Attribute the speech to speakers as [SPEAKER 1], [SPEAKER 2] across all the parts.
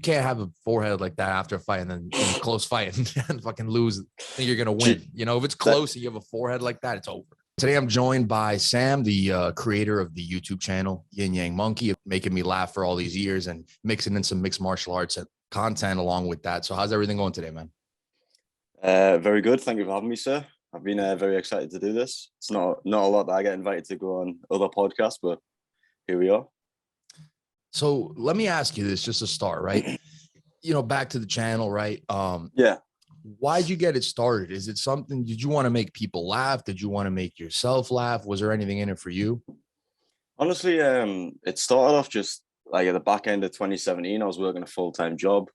[SPEAKER 1] can't have a forehead like that after a fight and then in a close fight and fucking lose. Think you're gonna win. You know, if it's close and you have a forehead like that, it's over. Today I'm joined by Sam, the creator of the YouTube channel YinYang Monkey, making me laugh for all these years and mixing in some mixed martial arts content along with that. So how's everything going today, man?
[SPEAKER 2] Very good. Thank you for having me, sir. I've been very excited to do this. It's not a lot that I get invited to go on other podcasts, but here we are.
[SPEAKER 1] So let me ask you this just to start, right? You know, back to the channel, right?
[SPEAKER 2] Yeah.
[SPEAKER 1] Why'd you get it started? Is it something, did you want to make people laugh? Did you want to make yourself laugh? Was there anything in it for you?
[SPEAKER 2] Honestly, it started off just like at the back end of 2017. I was working a full-time job,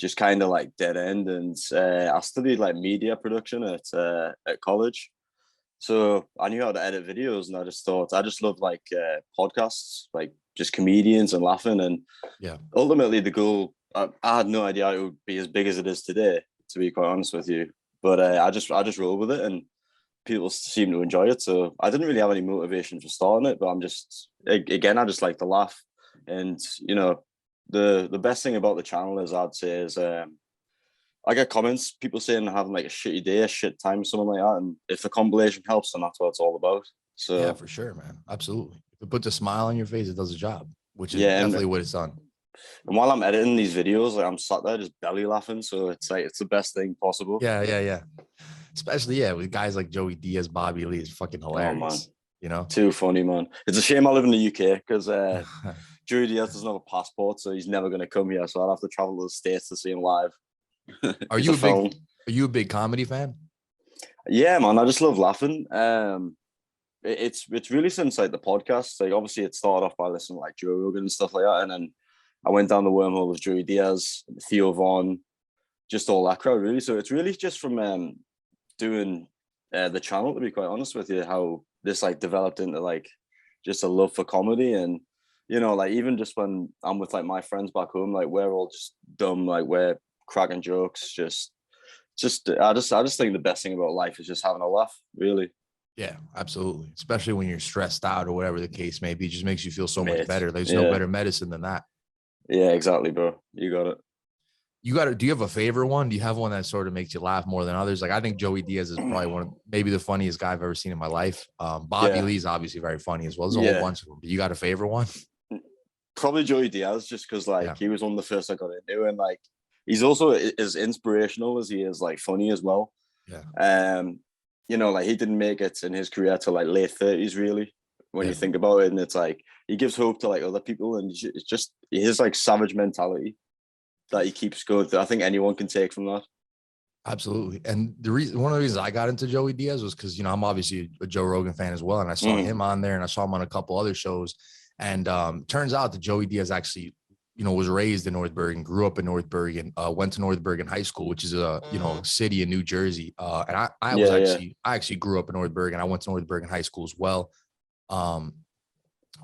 [SPEAKER 2] just kind of like dead end. And I studied like media production at college. So I knew how to edit videos, and I just thought I just love like podcasts, like just comedians and laughing. And
[SPEAKER 1] yeah,
[SPEAKER 2] ultimately the goal, I had no idea it would be as big as it is today, to be quite honest with you. But I just rolled with it, and people seem to enjoy it. So I didn't really have any motivation for starting it, but I'm just, again, I just like to laugh. And you know, the best thing about the channel is, I'd say, is I get comments, people saying they're having like a shitty day, a shit time, something like that. And if the compilation helps, then that's what it's all about. So
[SPEAKER 1] yeah, for sure, man. Absolutely. If it puts a smile on your face, it does the job, which is
[SPEAKER 2] yeah,
[SPEAKER 1] definitely what it's done.
[SPEAKER 2] And while I'm editing these videos, like I'm sat there just belly laughing. So it's like, it's the best thing possible.
[SPEAKER 1] Yeah. Especially, yeah, with guys like Joey Diaz, Bobby Lee is fucking hilarious.
[SPEAKER 2] Oh, man.
[SPEAKER 1] You know?
[SPEAKER 2] Too funny, man. It's a shame I live in the UK because Joey Diaz doesn't have a passport, so he's never going to come here. So I'd have to travel to the States to see him live.
[SPEAKER 1] Are you a big comedy fan?
[SPEAKER 2] Yeah, man. I just love laughing. It's really since like the podcast. Like obviously it started off by listening to like Joe Rogan and stuff like that, and then I went down the wormhole with Joey Diaz, Theo Von, just all that crowd really. So it's really just from doing the channel, to be quite honest with you, how this like developed into like just a love for comedy. And you know, like even just when I'm with like my friends back home, like we're all just dumb, like we're cracking jokes. Just I just think the best thing about life is just having a laugh, really.
[SPEAKER 1] Yeah, absolutely. Especially when you're stressed out or whatever the case may be, it just makes you feel so much better. There's no better medicine than that.
[SPEAKER 2] Yeah, exactly, bro. You got it.
[SPEAKER 1] Do you have a favorite one? Do you have one that sort of makes you laugh more than others? Like I think Joey Diaz is probably one of maybe the funniest guy I've ever seen in my life. Bobby Lee is obviously very funny as well. There's a whole bunch of them. But you got a favorite one?
[SPEAKER 2] Probably Joey Diaz, just because like he was one of the first I got into, and like he's also as inspirational as he is like funny as well.
[SPEAKER 1] Yeah.
[SPEAKER 2] You know, like he didn't make it in his career till like late 30s, really, when you think about it. And it's like he gives hope to like other people, and it's just his like savage mentality that he keeps going. I think anyone can take from that.
[SPEAKER 1] Absolutely. And one of the reasons I got into Joey Diaz was because, you know, I'm obviously a Joe Rogan fan as well. And I saw him on there, and I saw him on a couple other shows. And turns out that Joey Diaz actually, you know, was raised in North Bergen, grew up in North Bergen, went to North Bergen High School, which is a, you know, city in New Jersey. And I actually grew up in North Bergen. I went to North Bergen High School as well.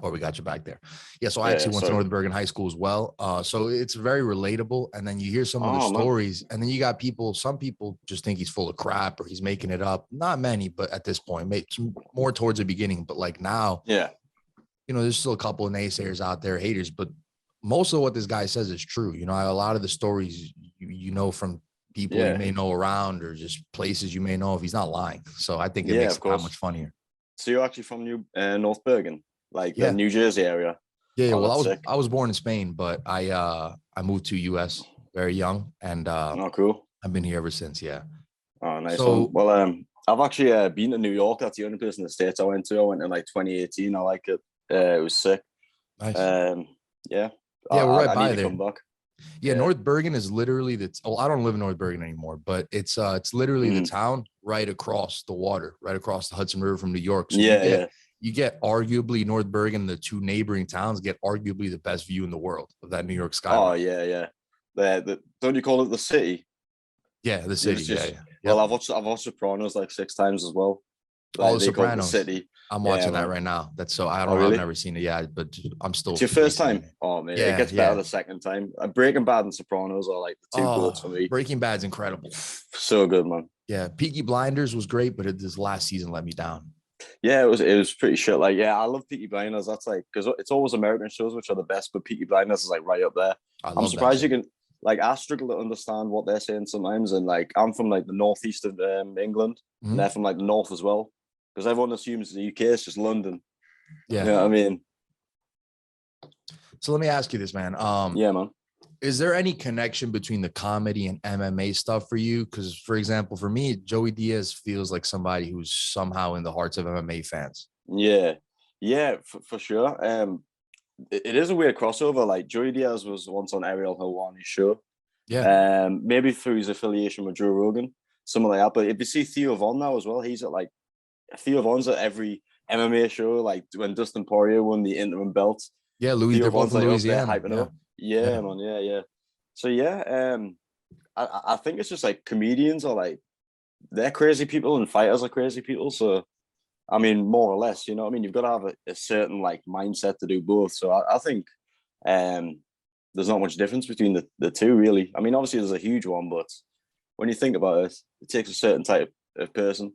[SPEAKER 1] Or we got you back there. Yeah. So I actually went to North Bergen High School as well. So it's very relatable. And then you hear some of the stories, and then you got some people just think he's full of crap or he's making it up. Not many, but at this point, maybe more towards the beginning. But like now, you know, there's still a couple of naysayers out there, haters, but most of what this guy says is true. You know, a lot of the stories, you know, from people you may know around or just places you may know if he's not lying. So I think it makes it that much funnier.
[SPEAKER 2] So you're actually from North Bergen? Like the New Jersey area.
[SPEAKER 1] Yeah. Well, I was born in Spain, but I moved to US very young, and
[SPEAKER 2] cool.
[SPEAKER 1] I've been here ever since. Yeah.
[SPEAKER 2] Oh, nice. So, well, I've actually been to New York. That's the only place in the States I went to. I went in like 2018. I like it. It was sick.
[SPEAKER 1] Nice.
[SPEAKER 2] Yeah,
[SPEAKER 1] we're right by
[SPEAKER 2] need to
[SPEAKER 1] there.
[SPEAKER 2] come back.
[SPEAKER 1] Yeah, North Bergen is literally I don't live in North Bergen anymore, but it's literally the town right across the water, right across the Hudson River from New York. So you get arguably North Bergen, the two neighboring towns get arguably the best view in the world of that New York skyline.
[SPEAKER 2] Oh yeah. Don't you call it the city?
[SPEAKER 1] Yeah, the city. Yeah.
[SPEAKER 2] Well, I've watched Sopranos like 6 times as well.
[SPEAKER 1] Like, the Sopranos.
[SPEAKER 2] The city.
[SPEAKER 1] I'm watching that right now. That's so I don't know. Really? I've never seen it yet, but I'm still.
[SPEAKER 2] It's your first time? Oh man, it gets better the second time. Breaking Bad and Sopranos are like the two goats for me.
[SPEAKER 1] Breaking Bad's incredible.
[SPEAKER 2] So good, man.
[SPEAKER 1] Yeah, Peaky Blinders was great, but this last season let me down.
[SPEAKER 2] Yeah, it was pretty shit. Like, I love Peaky Blinders. That's like, because it's always American shows which are the best, but Peaky Blinders is like right up there. I'm surprised you can like I struggle to understand what they're saying sometimes. And like I'm from like the northeast of England, and they're from like the north as well, because everyone assumes the UK is just London.
[SPEAKER 1] Yeah,
[SPEAKER 2] you know what I mean.
[SPEAKER 1] So let me ask you this, man.
[SPEAKER 2] Yeah, man.
[SPEAKER 1] Is there any connection between the comedy and MMA stuff for you? Because, for example, for me, Joey Diaz feels like somebody who's somehow in the hearts of MMA fans.
[SPEAKER 2] Yeah, for sure. It is a weird crossover. Like Joey Diaz was once on Ariel Helwani's show.
[SPEAKER 1] Yeah.
[SPEAKER 2] Maybe through his affiliation with Joe Rogan, something like that. But if you see Theo Von now as well, he's at like Theo Von's at every MMA show. Like when Dustin Poirier won the interim belt.
[SPEAKER 1] Yeah, They're both in Louisiana.
[SPEAKER 2] Hyping up. Yeah, man. Yeah. So yeah, I think it's just like comedians are like they're crazy people and fighters are crazy people. So I mean, more or less, you know what I mean? You've got to have a certain like mindset to do both. So I think there's not much difference between the two, really. I mean, obviously there's a huge one, but when you think about it, it takes a certain type of person.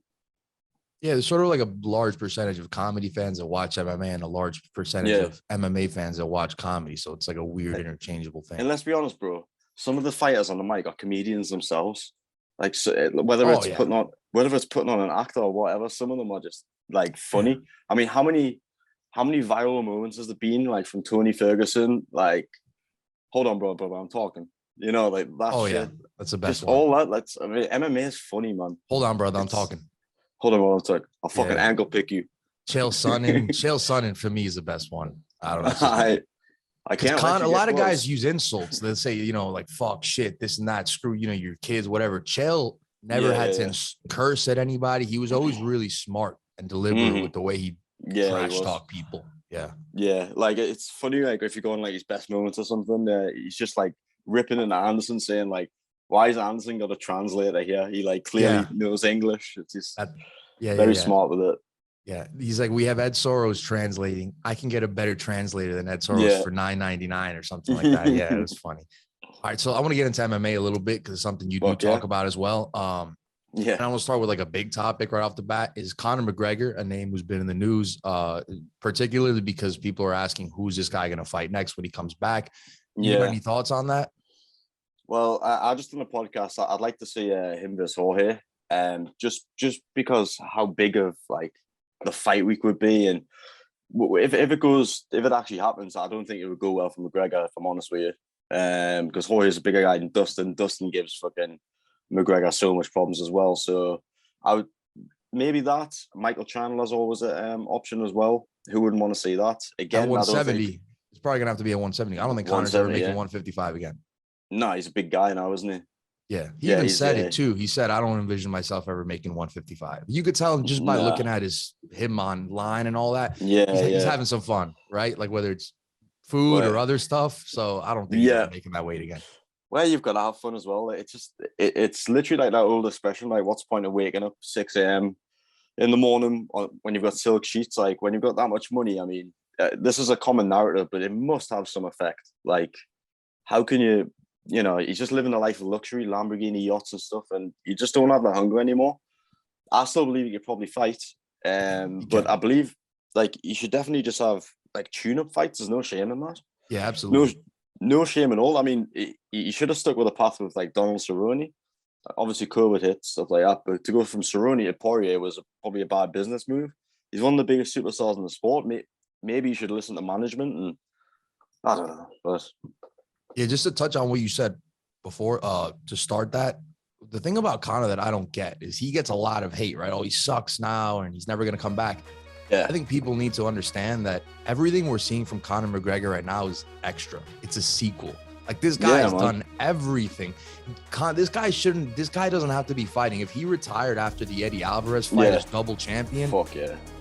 [SPEAKER 1] Yeah, there's sort of like a large percentage of comedy fans that watch MMA and a large percentage of MMA fans that watch comedy. So it's like a weird interchangeable thing.
[SPEAKER 2] And let's be honest, bro, some of the fighters on the mic are comedians themselves. Like so, whether it's putting on an actor or whatever, some of them are just like funny. Yeah. I mean, how many viral moments has there been like from Tony Ferguson? Like, hold on, bro, I'm talking. You know, like that.
[SPEAKER 1] Oh
[SPEAKER 2] shit.
[SPEAKER 1] Yeah, that's the best
[SPEAKER 2] just
[SPEAKER 1] one.
[SPEAKER 2] All that. I mean, MMA is funny, man.
[SPEAKER 1] Hold on, brother, I'm talking.
[SPEAKER 2] Hold on, I'm talking. I'll fucking ankle pick you.
[SPEAKER 1] Chael Sonnen for me is the best one. I don't know.
[SPEAKER 2] I can't.
[SPEAKER 1] A lot of guys use insults. They'll say, you know, like fuck, shit, this and that, screw, you know, your kids, whatever. Chael never had to curse at anybody. He was always really smart and deliberate with the way he trash talk people. Yeah.
[SPEAKER 2] Like it's funny, like if you go on like his best moments or something, he's just like ripping into Anderson, saying like, "Why is Anderson got a translator here? He like clearly knows English." It's just very smart with it.
[SPEAKER 1] Yeah, he's like, we have Ed Soros translating. I can get a better translator than Ed Soros for $9.99 or something like that. Yeah, it was funny. All right, so I want to get into MMA a little bit because it's something you do talk about as well. And I want to start with like a big topic right off the bat. Is Conor McGregor, a name who's been in the news, particularly because people are asking who's this guy going to fight next when he comes back. You have any thoughts on that?
[SPEAKER 2] Well, I just done a podcast. I'd like to see him versus Jorge, just because how big of like the fight week would be, and if it actually happens, I don't think it would go well for McGregor, if I'm honest with you, because Jorge is a bigger guy than Dustin. Dustin gives fucking McGregor so much problems as well. So I would maybe that Michael Chandler's always an option as well. Who wouldn't want to see that again?
[SPEAKER 1] At 170, it's probably gonna have to be a 170. I don't think Conor's ever making 155 again.
[SPEAKER 2] No, he's a big guy now, isn't he?
[SPEAKER 1] Yeah, he even said it too. He said, "I don't envision myself ever making 155." You could tell just by looking at him online and all that. He's having some fun, right? Like whether it's food or other stuff. So I don't think he's ever making that weight again.
[SPEAKER 2] Well, you've got to have fun as well. It's just it's literally like that old expression, like what's the point of waking up 6 a.m. in the morning when you've got silk sheets? Like when you've got that much money, I mean, this is a common narrative, but it must have some effect. Like, how can you? You know, he's just living a life of luxury, Lamborghini yachts and stuff, and you just don't have the hunger anymore. I still believe he could probably fight, but I believe like you should definitely just have like tune-up fights. There's no shame in that.
[SPEAKER 1] Yeah, absolutely.
[SPEAKER 2] No shame at all. I mean, he should have stuck with a path with like Donald Cerrone. Obviously, COVID hit, stuff like that, but to go from Cerrone to Poirier was probably a bad business move. He's one of the biggest superstars in the sport. Maybe you should listen to management, and I don't know, but.
[SPEAKER 1] Yeah, just to touch on what you said before, to start that, the thing about Conor that I don't get is he gets a lot of hate, right? Oh, he sucks now and he's never going to come back. Yeah. I think people need to understand that everything we're seeing from Conor McGregor right now is extra. It's a sequel. Like this guy has done everything. This guy doesn't have to be fighting. If he retired after the Eddie Alvarez fight as double champion,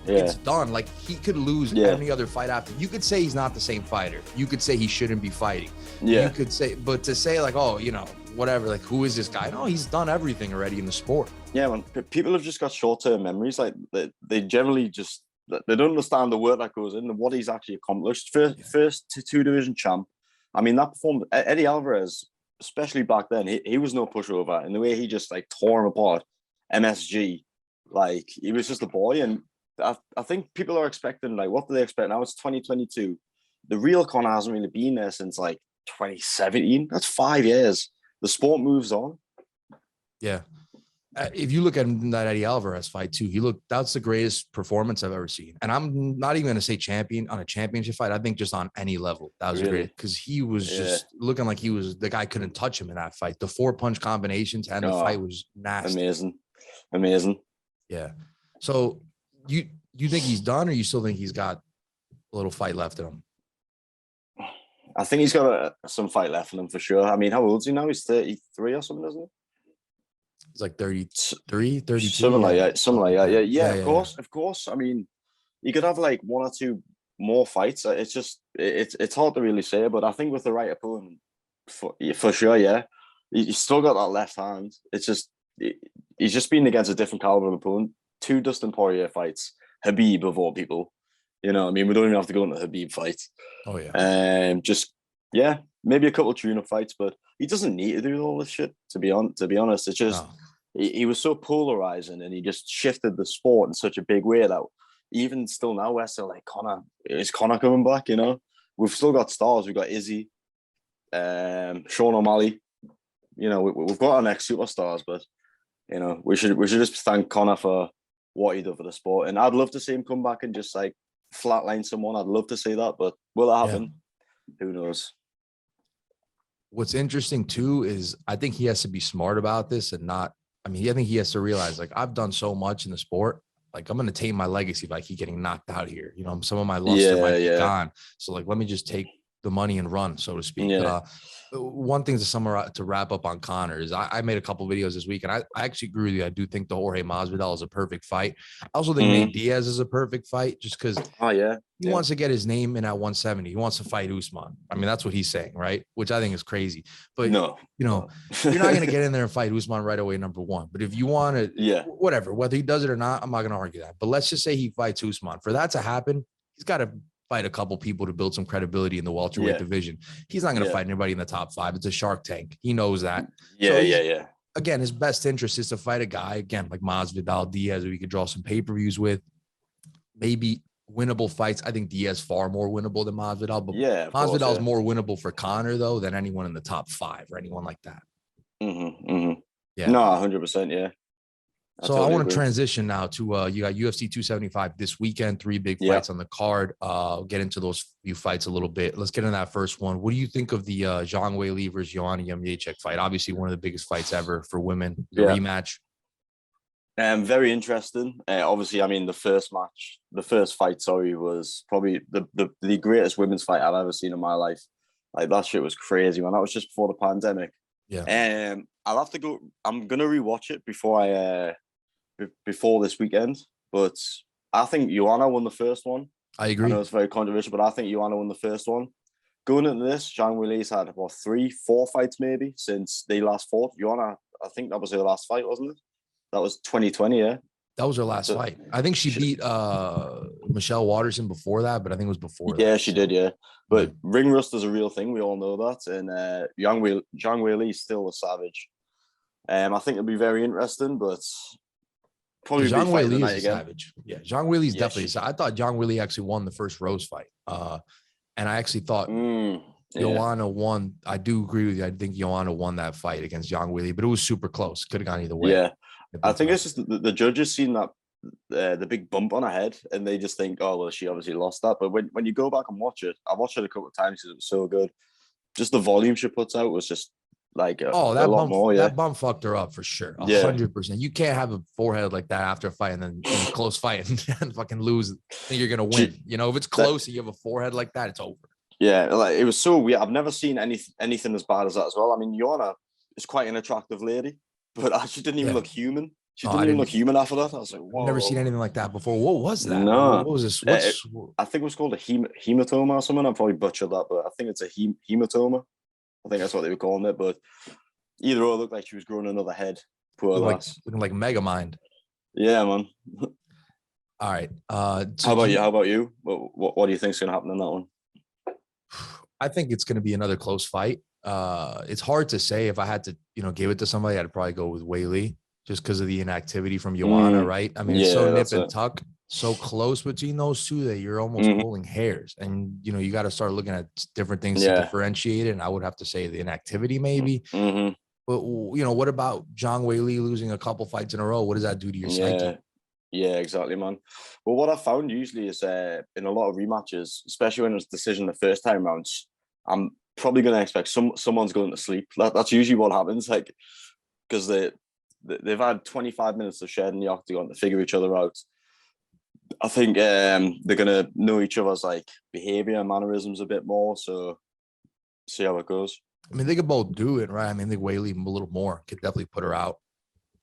[SPEAKER 1] it's done. Like he could lose any other fight after. You could say he's not the same fighter. You could say he shouldn't be fighting. Yeah. You could say, but to say like, oh, you know, whatever, like who is this guy? No, he's done everything already in the sport. Yeah,
[SPEAKER 2] man. People have just got short-term memories. Like they generally just they don't understand the work that goes in and what he's actually accomplished. First two division champ. I mean, that performance, Eddie Alvarez, especially back then, he was no pushover. And the way he just like tore him apart, MSG, like he was just a boy. And I think people are expecting, like, what do they expect now? It's 2022. The real Conor hasn't really been there since like 2017. That's 5 years. The sport moves on.
[SPEAKER 1] Yeah. If you look at that Eddie Alvarez fight too, that's the greatest performance I've ever seen. And I'm not even going to say champion on a championship fight. I think just on any level, that was great because he was just looking like the guy couldn't touch him in that fight. The 4-punch combinations and the fight was nasty.
[SPEAKER 2] Amazing.
[SPEAKER 1] Yeah. So you think he's done, or you still think he's got a little fight left in him?
[SPEAKER 2] I think he's got some fight left in him for sure. I mean, how old is he now? He's 33 or something, isn't he?
[SPEAKER 1] It's like 33, 32.
[SPEAKER 2] Something like that. Yeah, of course. I mean, you could have like 1 or 2 more fights. It's just, it's hard to really say, but I think with the right opponent, for sure, yeah. He's still got that left hand. It's just, he's just been against a different caliber of opponent. 2 Dustin Poirier fights, Habib of all people. You know, I mean, we don't even have to go into Habib fights.
[SPEAKER 1] Oh, yeah.
[SPEAKER 2] Maybe a couple of tune-up fights, but he doesn't need to do all this shit, to be honest. It's just, he was so polarizing, and he just shifted the sport in such a big way that even still now, we're still like, is Conor coming back, you know? We've still got stars. We've got Izzy, Sean O'Malley. You know, we've got our next superstars, but, you know, we should just thank Conor for what he did for the sport. And I'd love to see him come back and just, like, flatline someone. I'd love to see that, but will it happen? Who knows?
[SPEAKER 1] What's interesting too is I think he has to be smart about this and not. I mean, I think he has to realize, like, I've done so much in the sport. Like, I'm going to tame my legacy if I keep getting knocked out here. You know, some of my luster might be gone. So, like, let me just take the money and run, so to speak. One thing to wrap up on Conor is I made a couple videos this week, and I actually agree with you. I do think the Jorge Masvidal is a perfect fight. I also think Nate Diaz is a perfect fight, just because he wants to get his name in at 170. He wants to fight Usman. I mean, that's what he's saying, right? Which I think is crazy. But you're not going to get in there and fight Usman right away, number one. But if you want to, whatever, whether he does it or not, I'm not going to argue that. But let's just say he fights Usman. For that to happen, he's got to fight a couple people to build some credibility in the welterweight division. He's not going to fight anybody in the top 5. It's a Shark Tank. He knows that. Again, his best interest is to fight a guy, again, like Masvidal, Diaz, who he could draw some pay-per-views with. Maybe winnable fights. I think Diaz far more winnable than Masvidal, but Masvidal is more winnable for Conor, though, than anyone in the top 5 or anyone like that.
[SPEAKER 2] Yeah. No, 100%, yeah.
[SPEAKER 1] So I want to transition now to you got UFC 275 this weekend, 3 big fights on the card. Get into those few fights a little bit. Let's get into that first one. What do you think of the Zhang Weili versus Joanna Jędrzejczyk fight? Obviously, one of the biggest fights ever for women. The rematch.
[SPEAKER 2] Very interesting. Obviously, I mean, the first fight, was probably the greatest women's fight I've ever seen in my life. Like, that shit was crazy, man. That was just before the pandemic. Yeah. I'll have to go. I'm gonna rewatch it before this weekend, but I think Joanna won the first one.
[SPEAKER 1] I agree.
[SPEAKER 2] I know it's very controversial, but I think Joanna won the first one. Going into this, Zhang Weili's had 3-4 fights maybe since they last fought. Joanna, I think that was her last fight, wasn't it? That was 2020, yeah.
[SPEAKER 1] That was her last fight. I think she beat Michelle Waterson before that, but I think it was before that.
[SPEAKER 2] Yeah, she did, yeah. But ring rust is a real thing. We all know that. And Zhang Weili is still a savage. I think it'll be very interesting, but probably
[SPEAKER 1] Zhang Weili is a savage. Yeah, Zhang Weili is definitely. I thought Zhang Weili actually won the first Rose fight, and I actually thought Joanna won. I do agree with you. I think Joanna won that fight against Zhang Weili, but it was super close. Could have gone either way.
[SPEAKER 2] Yeah, I think it's just the judges seen that the big bump on her head, and they just think, oh well, she obviously lost that. But when you go back and watch it, I watched it a couple of times because it was so good. Just the volume she puts out was just like
[SPEAKER 1] that
[SPEAKER 2] a lot
[SPEAKER 1] bump,
[SPEAKER 2] more.
[SPEAKER 1] That bump fucked her up for sure. 100%. You can't have a forehead like that after a fight and then in a close fight and fucking lose. Think you're gonna win. You know, if it's close and you have a forehead like that, it's over.
[SPEAKER 2] Yeah, like it was so weird. I've never seen anything as bad as that as well. I mean, Joanna is quite an attractive lady, but she didn't even look human. She didn't even look human after that. I was like, whoa.
[SPEAKER 1] I've never seen anything like that before. What was that?
[SPEAKER 2] No.
[SPEAKER 1] What was this?
[SPEAKER 2] I think it was called a hematoma or something. I probably butchered that, but I think it's a hematoma. I think that's what they were calling it. But either or, it looked like she was growing another head. Poor lass.
[SPEAKER 1] Looking like Megamind.
[SPEAKER 2] Yeah, man.
[SPEAKER 1] All right.
[SPEAKER 2] How about you? What do you think is going to happen in that one?
[SPEAKER 1] I think it's going to be another close fight. It's hard to say. If I had to, give it to somebody, I'd probably go with Weili just because of the inactivity from Joanna, right? I mean, it's so nip and tuck. so close between those two that you're almost pulling hairs, and you got to start looking at different things to differentiate it. And I would have to say the inactivity maybe. But what about Zhang Weili losing a couple fights in a row? What does that do to your psyche?
[SPEAKER 2] Yeah, exactly, man. Well, what I found usually is in a lot of rematches, especially when it's decision the first time rounds, I'm probably going to expect someone's going to sleep. That's usually what happens, like, because they've had 25 minutes of sharing the octagon to figure each other out. I think they're going to know each other's like behavior and mannerisms a bit more. So see how it goes.
[SPEAKER 1] I mean, they could both do it, right? I mean, I think Weili a little more could definitely put her out.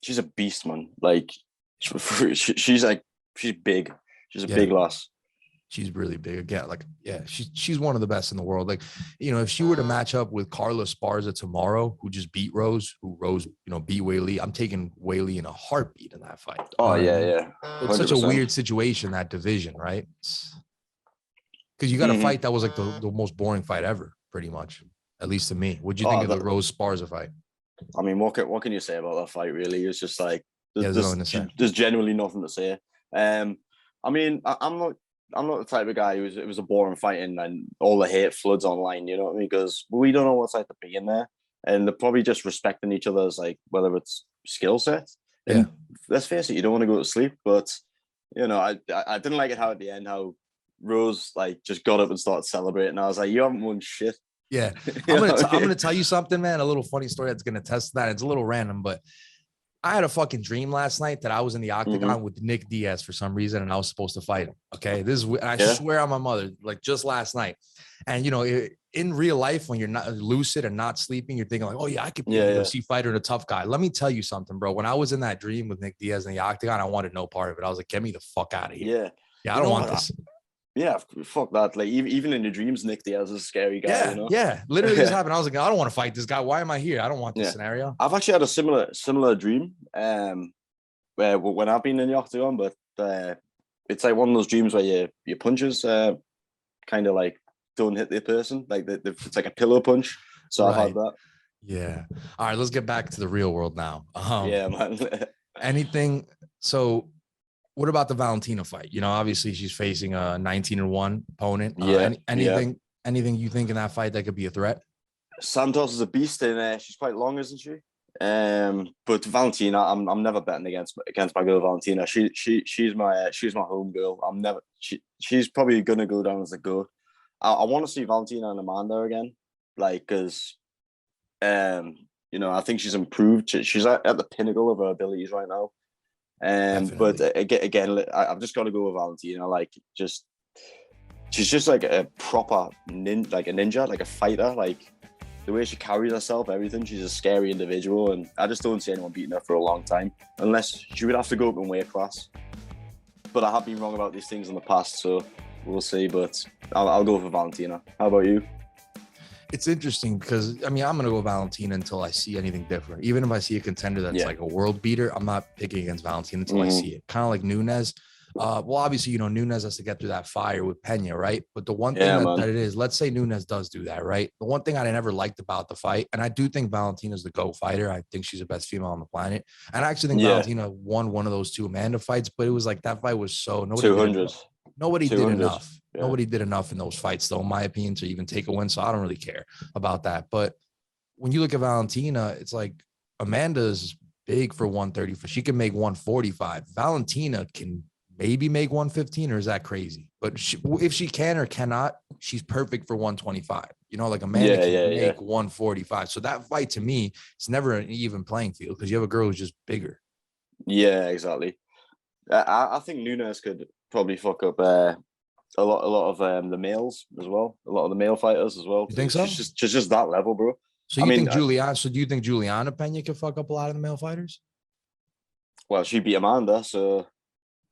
[SPEAKER 2] She's a beast, man. Like she's big. She's a big lass.
[SPEAKER 1] She's really big. Again, she's one of the best in the world. Like, if she were to match up with Carla Esparza tomorrow, who just beat Rose, beat Weili, I'm taking Weili in a heartbeat in that fight.
[SPEAKER 2] Oh, yeah.
[SPEAKER 1] It's such a weird situation, that division, right? Because you got a fight that was like the most boring fight ever, pretty much, at least to me. What'd you think of the Rose Esparza fight?
[SPEAKER 2] I mean, what can you say about that fight, really? It's just like, there's genuinely nothing to say. I mean, I'm not the type of guy it was a boring fight and all the hate floods online, you know what I mean? Because we don't know what's like to be in there. And they're probably just respecting each other's, like, whether it's skill set. And let's face it, you don't want to go to sleep. But, I didn't like it how at the end, how Rose, like, just got up and started celebrating. I was like, you haven't won shit.
[SPEAKER 1] Yeah. I'm gonna tell you something, man. A little funny story that's gonna test that. It's a little random, but I had a fucking dream last night that I was in the octagon with Nick Diaz for some reason, and I was supposed to fight him. Okay, I swear on my mother, like just last night. And in real life, when you're not lucid and not sleeping, you're thinking like, oh yeah, I could be a UFC fighter and a tough guy. Let me tell you something, bro. When I was in that dream with Nick Diaz in the octagon, I wanted no part of it. I was like, get me the fuck out of here. Yeah, I don't want this.
[SPEAKER 2] Yeah, fuck that. Like, even in your dreams, Nick Diaz is a scary guy.
[SPEAKER 1] Yeah. Literally just happened. I was like, I don't want to fight this guy. Why am I here? I don't want this scenario.
[SPEAKER 2] I've actually had a similar dream. Where when I've been in the octagon, but it's like one of those dreams where your punches kind of like don't hit the person. Like it's like a pillow punch. So I've had that.
[SPEAKER 1] Yeah. All right, let's get back to the real world now.
[SPEAKER 2] Yeah, man.
[SPEAKER 1] Anything? So, what about the Valentina fight? Obviously she's facing a 19-1 opponent. Anything you think in that fight that could be a threat?
[SPEAKER 2] Santos is a beast, and she's quite long, isn't she? But Valentina, I'm never betting against my girl Valentina. She's my home girl. She's probably gonna go down as the GOAT. I want to see Valentina and Amanda again, like, because I think she's improved. She's at the pinnacle of her abilities right now. But again, I've just got to go with Valentina. Like, she's just like a proper ninja, like a fighter. Like, the way she carries herself, everything. She's a scary individual, and I just don't see anyone beating her for a long time, unless she would have to go up in weight class. But I have been wrong about these things in the past, so we'll see. But I'll go for Valentina. How about you?
[SPEAKER 1] It's interesting because, I'm going to go Valentina until I see anything different. Even if I see a contender that's like a world beater, I'm not picking against Valentina until I see it. Kind of like Nunes. Well, obviously, Nunes has to get through that fire with Pena, right? But the one thing that it is, let's say Nunes does do that, right? The one thing I never liked about the fight, and I do think Valentina's the GOAT fighter. I think she's the best female on the planet. And I actually think Valentina won one of those two Amanda fights, but it was like that fight was so nobody
[SPEAKER 2] 200.
[SPEAKER 1] Nobody did enough. Yeah. Nobody did enough in those fights, though, in my opinion, to even take a win. So I don't really care about that. But when you look at Valentina, it's like Amanda's big for 135. She can make 145. Valentina can maybe make 115, or is that crazy? But if she can or cannot, she's perfect for 125. Like Amanda can make 145. So that fight, to me, it's never an even playing field because you have a girl who's just bigger.
[SPEAKER 2] Yeah, exactly. I think Nunes could probably fuck up a lot of the males as well. A lot of the male fighters as well.
[SPEAKER 1] You think so?
[SPEAKER 2] She's just that level, bro.
[SPEAKER 1] So do you think Juliana Pena could fuck up a lot of the male fighters?
[SPEAKER 2] Well, she beat Amanda, so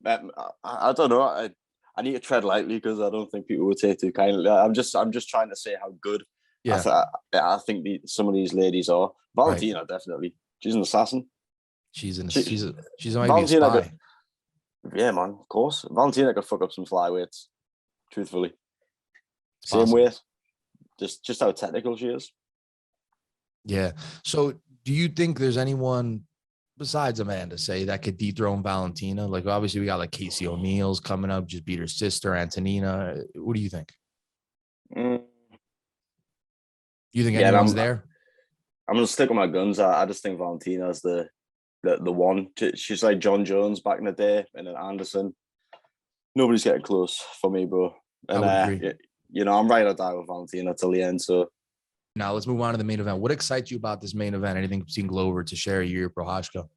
[SPEAKER 2] I don't know. I need to tread lightly because I don't think people would take too kindly. I'm just trying to say how good I think some of these ladies are. Valentina, definitely. She's an assassin.
[SPEAKER 1] She's maybe a spy.
[SPEAKER 2] Yeah, man, of course. Valentina could fuck up some flyweights, truthfully. Same weight. Just how technical she is.
[SPEAKER 1] Yeah. So do you think there's anyone besides Amanda, say that could dethrone Valentina? Like, obviously, we got like Casey O'Neal's coming up, just beat her sister, Antonina. What do you think? You think anyone's there?
[SPEAKER 2] I'm gonna stick with my guns. I just think Valentina's the one. She's like John Jones back in the day, and then Anderson. Nobody's getting close for me, bro. And
[SPEAKER 1] I would agree.
[SPEAKER 2] You know, I'm right or die with Valentina till the end. So
[SPEAKER 1] now let's move on to the main event. What excites you about this main event? Anything you've seen Glover to share Yuri Prochazka?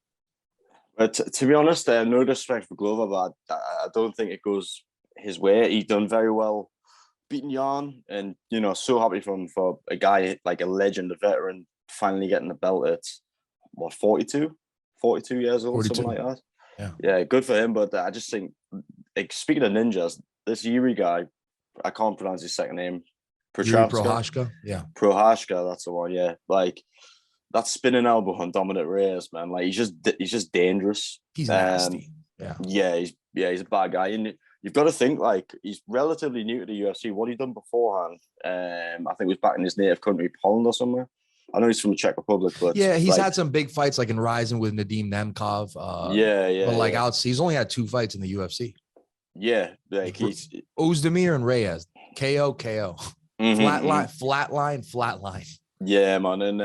[SPEAKER 2] But to be honest, no disrespect for Glover, but I don't think it goes his way. He's done very well beating Jan, and you know, so happy for a guy like a legend, a veteran, finally getting the belt at what 42 years old, 42. Something like that. Yeah, good for him. But I just think, like, speaking of ninjas, this Yuri guy, I can't pronounce his second name.
[SPEAKER 1] Prochazka. Yeah,
[SPEAKER 2] Prochazka, that's the one. Yeah, like that spinning elbow on Dominic Reyes, man. Like he's just dangerous.
[SPEAKER 1] He's nasty.
[SPEAKER 2] Yeah, he's a bad guy. And you've got to think, like, he's relatively new to the UFC. What he done beforehand? I think it was back in his native country, Poland or somewhere. I know he's from the Czech Republic, but
[SPEAKER 1] yeah, he's had some big fights, like in Rising with Nadim Nemkov. But like he's only had 2 fights in the UFC.
[SPEAKER 2] Yeah, like he's
[SPEAKER 1] Ozdemir and Reyes, KO. Flatline.
[SPEAKER 2] Yeah, man, and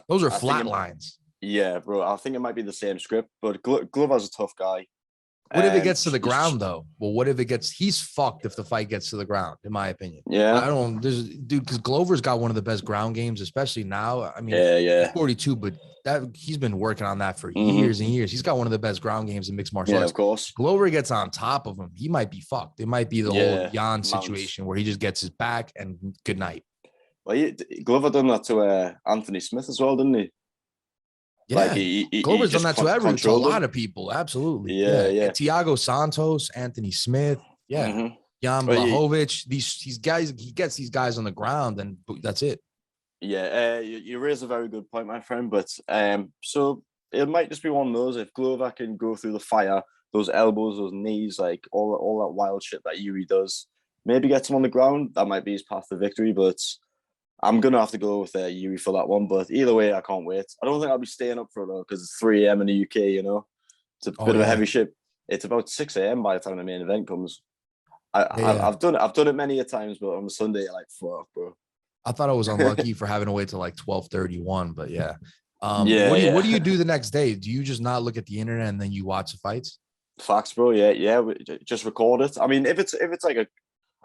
[SPEAKER 1] those are flat lines.
[SPEAKER 2] Yeah, bro. I think it might be the same script, but Glover's a tough guy.
[SPEAKER 1] What if it gets to the ground, though? Well, what if it gets? He's fucked if the fight gets to the ground, in my opinion.
[SPEAKER 2] Yeah,
[SPEAKER 1] I don't. Dude, because Glover's got one of the best ground games, especially now. I mean,
[SPEAKER 2] he's
[SPEAKER 1] 42, but he's been working on that for years and years. He's got one of the best ground games in mixed martial arts.
[SPEAKER 2] Of course.
[SPEAKER 1] Glover gets on top of him, he might be fucked. It might be the whole Jan situation where he just gets his back and good night.
[SPEAKER 2] Well, Glover done that to Anthony Smith as well, didn't he?
[SPEAKER 1] Yeah, like Glover's done that to a lot of people. Absolutely. Yeah. Thiago Santos, Anthony Smith. Yeah. Jan Blachowicz. These guys, he gets these guys on the ground, and that's it.
[SPEAKER 2] Yeah, you raise a very good point, my friend. But so it might just be one of those. If Glover can go through the fire, those elbows, those knees, like all that wild shit that Yuri does, maybe gets him on the ground. That might be his path to victory, but I'm going to have to go with Yuri for that one. But either way, I can't wait. I don't think I'll be staying up for it, though, because it's 3 a.m. in the UK, you know. It's a bit of a heavy shift. It's about 6 a.m. by the time the main event comes. I've done it many a times, but on a Sunday, like, fuck, bro.
[SPEAKER 1] I thought I was unlucky for having to wait till like 12:31, but yeah. What do you do the next day? Do you just not look at the internet and then you watch the fights?
[SPEAKER 2] Facts, bro. Yeah. Just record it. I mean, if it's like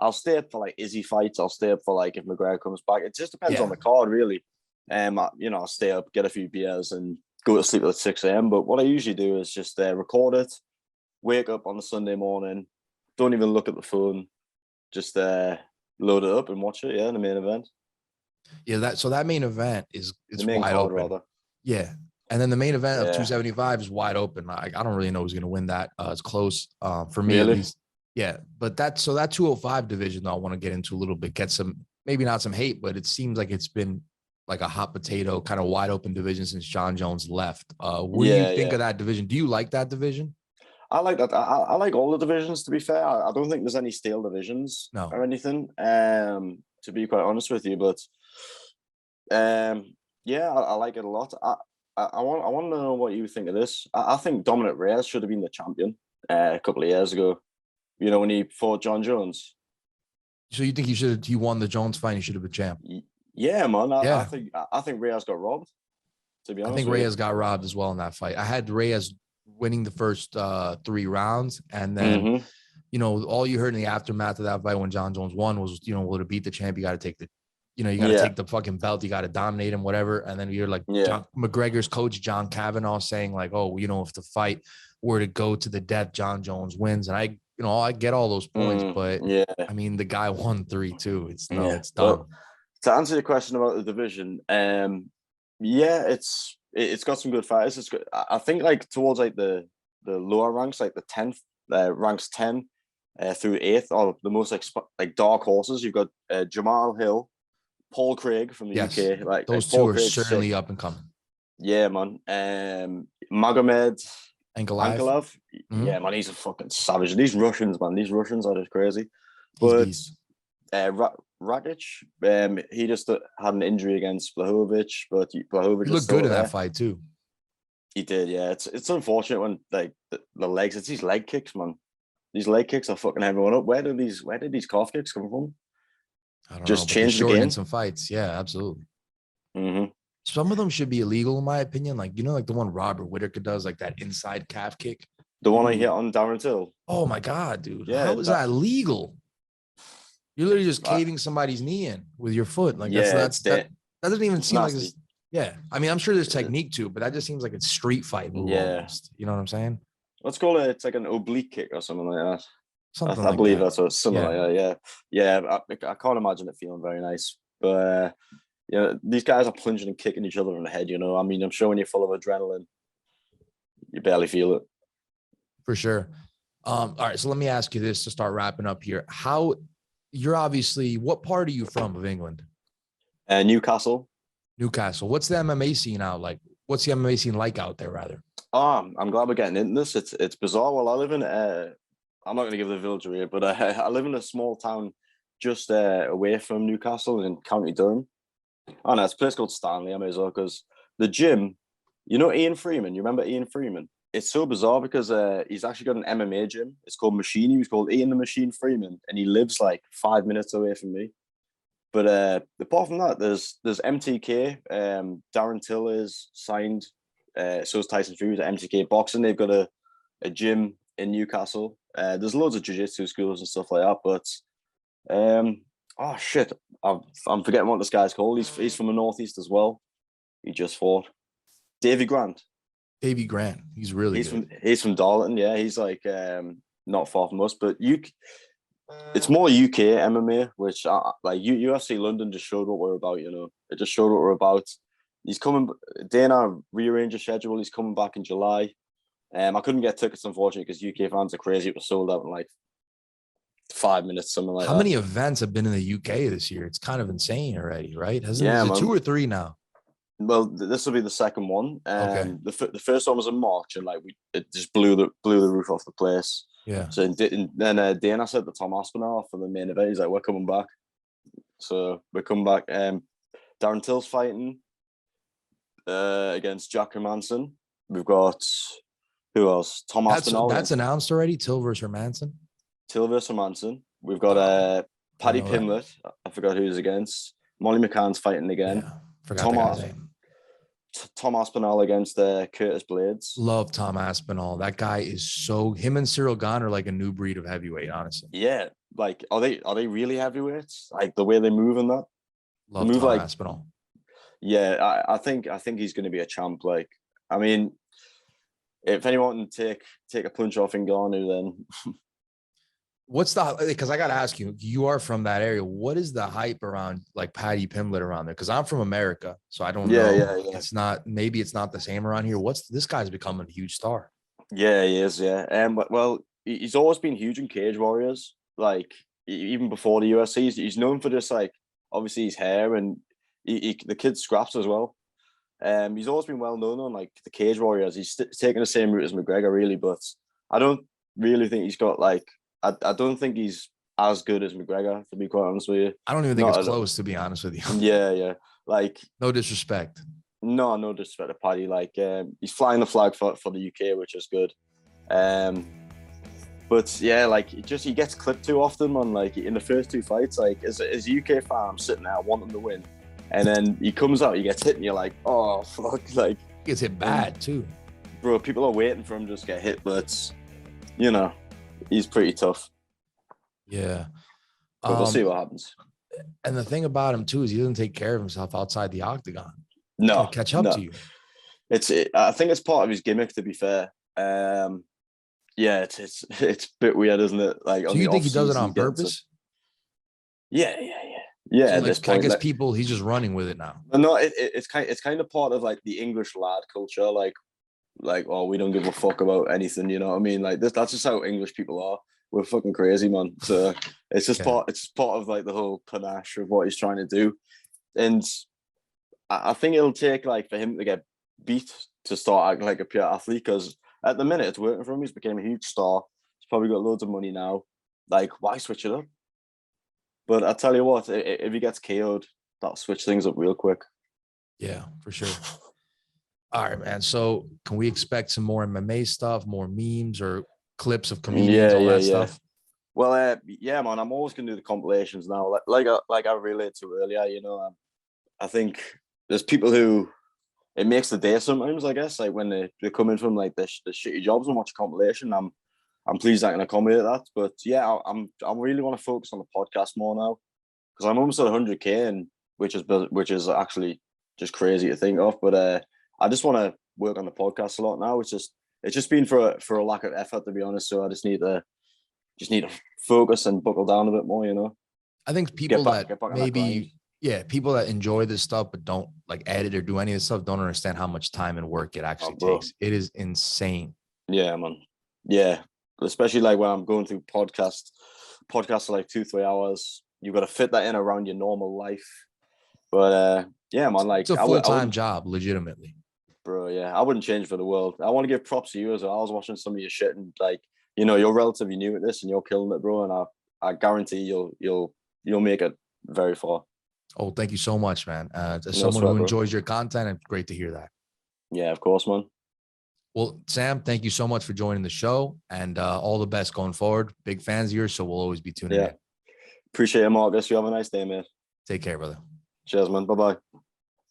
[SPEAKER 2] I'll stay up for like Izzy fights. I'll stay up for like if McGregor comes back. It just depends on the card, really. You know, I'll stay up, get a few beers, and go to sleep at 6 a.m. But what I usually do is just record it, wake up on the Sunday morning, don't even look at the phone, just load it up and watch it. Yeah, in the main event.
[SPEAKER 1] Yeah, that main event is
[SPEAKER 2] wide
[SPEAKER 1] card,
[SPEAKER 2] open. Rather.
[SPEAKER 1] Yeah, and then the main event of 275 is wide open. I don't really know who's going to win that. It's close for me at least. Yeah, but that 205 division, though, I want to get into a little bit, get some, maybe not some hate, but it seems like it's been like a hot potato kind of wide open division since John Jones left. What do you think of that division? Do you like that division?
[SPEAKER 2] I like that. I like all the divisions, to be fair. I don't think there's any stale divisions or anything, to be quite honest with you. But I like it a lot. I want to know what you think of this. I think Dominic Reyes should have been the champion a couple of years ago. You know, when he fought John Jones.
[SPEAKER 1] So you think he won the Jones fight? He should have been champ.
[SPEAKER 2] Yeah, man. I think Reyes got robbed. To be honest,
[SPEAKER 1] I think Reyes got robbed as well in that fight. I had Reyes winning the first 3 rounds, and then you know, all you heard in the aftermath of that fight when John Jones won was, you know, well, to beat the champ, you got to take the, you know, you got to take the fucking belt, you got to dominate him, whatever. And then you're like McGregor's coach John Kavanaugh saying like, oh, you know, if the fight were to go to the death, John Jones wins, and I get all those points, but I mean, the guy won 3-2. It's done.
[SPEAKER 2] Well, to answer your question about the division, it's got some good fighters. It's good. I think like towards like the lower ranks, like the 10th, ranks 10 through 8th, are the most like dark horses. You've got Jamal Hill, Paul Craig from the UK. Like
[SPEAKER 1] those two are certainly up and coming.
[SPEAKER 2] Yeah, man. Magomed
[SPEAKER 1] Ankalaev.
[SPEAKER 2] Yeah, man, he's a fucking savage. These Russians, man, are just crazy. But Rakic, he just had an injury against Blachowicz, but Blachowicz
[SPEAKER 1] looked good in that fight too.
[SPEAKER 2] He did, yeah. It's unfortunate when like the legs. It's these leg kicks, man. These leg kicks are fucking everyone up. Where did these calf kicks come from?
[SPEAKER 1] I don't know,
[SPEAKER 2] Just
[SPEAKER 1] but they're
[SPEAKER 2] change the
[SPEAKER 1] shortening
[SPEAKER 2] game.
[SPEAKER 1] some fights. Yeah, absolutely.
[SPEAKER 2] Mm-hmm.
[SPEAKER 1] Some of them should be illegal, in my opinion. Like, you know, like the one Robert Whitaker does, like that inside calf kick.
[SPEAKER 2] The one I
[SPEAKER 1] Dude.
[SPEAKER 2] hit on Darren Till.
[SPEAKER 1] Oh my God, dude.
[SPEAKER 2] Yeah,
[SPEAKER 1] How is that legal? You're literally just caving somebody's knee in with your foot. Like
[SPEAKER 2] yeah,
[SPEAKER 1] that doesn't even
[SPEAKER 2] it's
[SPEAKER 1] seem like
[SPEAKER 2] nasty.
[SPEAKER 1] it's yeah. I mean, I'm sure there's technique to it, but that just seems like it's street fight move
[SPEAKER 2] Yeah,
[SPEAKER 1] almost. You know what I'm saying?
[SPEAKER 2] let's call it. It's like an oblique kick or something like that.
[SPEAKER 1] Something
[SPEAKER 2] I
[SPEAKER 1] like
[SPEAKER 2] believe
[SPEAKER 1] that.
[SPEAKER 2] that's what something
[SPEAKER 1] Yeah.
[SPEAKER 2] like that. Yeah, I can't imagine it feeling very nice. But yeah, these guys are plunging and kicking each other in the head. You know, I mean, I'm sure when you're full of adrenaline, you barely feel it.
[SPEAKER 1] For sure. All right. So let me ask you this to start wrapping up here. How you're obviously what part are you from of England?
[SPEAKER 2] Newcastle.
[SPEAKER 1] Newcastle. What's the MMA scene out like? What's the MMA scene like out there, rather?
[SPEAKER 2] I'm glad we're getting into this. It's bizarre. Well, I live in I'm not going to give the village away, but I live in a small town just away from Newcastle in County Durham. Oh no, it's a place called Stanley. I may as well because the gym, you know, Ian Freeman. You remember Ian Freeman? It's so bizarre because he's actually got an MMA gym. It's called Machine. He was called Ian the Machine Freeman, and he lives like 5 minutes away from me. But apart from that, there's MTK. Darren Till is signed. So is Tyson Fury at MTK Boxing. They've got a gym in Newcastle. There's loads of jiu-jitsu schools and stuff like that. But oh shit, I'm forgetting what this guy's called. He's from the northeast as well. He just fought Davy Grant.
[SPEAKER 1] Davy Grant. He's really good.
[SPEAKER 2] He's from Darlington. Yeah, he's like not far from us, but it's more UK MMA, which like UFC London just showed what we're about. You know, it just showed what we're about. He's coming. Dana rearranged a schedule. He's coming back in July. I couldn't get tickets, unfortunately, because UK fans are crazy. It was sold out in like 5 minutes, something like that.
[SPEAKER 1] How many events have been in the UK this year? It's kind of insane already, right? Is it 2 or 3 now?
[SPEAKER 2] Well, this will be the second one.
[SPEAKER 1] Okay.
[SPEAKER 2] The first one was in March, and like it just blew the roof off the place.
[SPEAKER 1] Yeah.
[SPEAKER 2] So then Dana said to Tom Aspinall for the main event, he's like, "We're coming back." So we're coming back. Darren Till's fighting against Jack Hermanson. We've got who else? Tom Aspinall.
[SPEAKER 1] That's announced already. Till versus Hermanson.
[SPEAKER 2] Till versus Hermanson. We've got Paddy Pimblett. I forgot who he's against. Molly McCann's fighting again.
[SPEAKER 1] Yeah, forgot the guy's name.
[SPEAKER 2] Tom Aspinall against Curtis Blades.
[SPEAKER 1] Love Tom Aspinall. That guy is so. Him and Cyril Gahn are like a new breed of heavyweight, honestly.
[SPEAKER 2] Yeah, like are they really heavyweights? Like the way they move and that.
[SPEAKER 1] Love Tom Aspinall.
[SPEAKER 2] Yeah, I think he's going to be a champ. Like, I mean, if anyone can take a punch off Ngannou, then
[SPEAKER 1] what's the, because I got to ask you, you are from that area. What is the hype around like Paddy Pimblett around there? Because I'm from America, so I don't know. Yeah. It's not, maybe it's not the same around here. This guy's becoming a huge star.
[SPEAKER 2] Yeah, he is. Yeah. Well, he's always been huge in Cage Warriors. Like, even before the UFC, he's known for just like, obviously his hair and the kid scraps as well. He's always been well known on like the Cage Warriors. He's taking the same route as McGregor, really, but I don't really think he's got like, I don't think he's as good as McGregor, to be quite honest with you.
[SPEAKER 1] I don't even think it's close, to be honest with you.
[SPEAKER 2] Yeah. Like,
[SPEAKER 1] no disrespect.
[SPEAKER 2] No disrespect to Paddy. Like, he's flying the flag for the UK, which is good. But yeah, like he gets clipped too often on like in the first 2 fights. Like, as a UK fan, I'm sitting there, I want him to win, and then he comes out, he gets hit, and you're like, oh fuck, like
[SPEAKER 1] he gets hit bad too,
[SPEAKER 2] bro. People are waiting for him to just get hit, but you know. He's pretty tough.
[SPEAKER 1] Yeah.
[SPEAKER 2] But we'll see what happens.
[SPEAKER 1] And the thing about him too is he doesn't take care of himself outside the octagon.
[SPEAKER 2] No.
[SPEAKER 1] Catch up to you.
[SPEAKER 2] I think it's part of his gimmick, to be fair. Yeah, it's a bit weird, isn't it? Like,
[SPEAKER 1] so you think he does it on purpose?
[SPEAKER 2] Yeah. So
[SPEAKER 1] like, I guess people, he's just running with it now.
[SPEAKER 2] No, it's kind of part of like the English lad culture, like, oh, we don't give a fuck about anything, you know what I mean? Like, that's just how English people are. We're fucking crazy, man. So it's just part of like the whole panache of what he's trying to do. And I think it'll take like for him to get beat to start acting like a pure athlete, because at the minute it's working for him. He's became a huge star. He's probably got loads of money now. Like, why switch it up? But I tell you what, if he gets KO'd, that'll switch things up real quick.
[SPEAKER 1] Yeah, for sure. All right, man. So can we expect some more MMA stuff, more memes or clips of comedians, all that stuff?
[SPEAKER 2] Well, yeah, man. I'm always gonna do the compilations now. Like I related to earlier. I think there's people who it makes the day sometimes. I guess like when they come in from like the shitty jobs and watch a compilation. I'm pleased I can accommodate that. But yeah, I'm really want to focus on the podcast more now because I'm almost at 100K, and which is actually just crazy to think of. But I just want to work on the podcast a lot now. It's just been for a lack of effort, to be honest. So I just need to focus and buckle down a bit more.
[SPEAKER 1] I think people that maybe people that enjoy this stuff but don't like edit or do any of this stuff don't understand how much time and work it actually takes. It is insane.
[SPEAKER 2] Yeah, man. Yeah, especially like when I'm going through podcasts are like 2-3 hours. You've got to fit that in around your normal life. But yeah, man, like
[SPEAKER 1] it's a full-time job, legitimately.
[SPEAKER 2] Bro, yeah, I wouldn't change for the world. I want to give props to you as well. I was watching some of your shit, and like, you're relatively new at this and you're killing it, bro. And I guarantee you'll make it very far.
[SPEAKER 1] Oh, thank you so much, man. As someone who enjoys your content, it's great to hear that.
[SPEAKER 2] Yeah, of course, man.
[SPEAKER 1] Well, Sam, thank you so much for joining the show, and all the best going forward. Big fans of yours, so we'll always be tuning in.
[SPEAKER 2] Appreciate it, Marcus. You have a nice day, man.
[SPEAKER 1] Take care, brother.
[SPEAKER 2] Cheers, man. Bye-bye.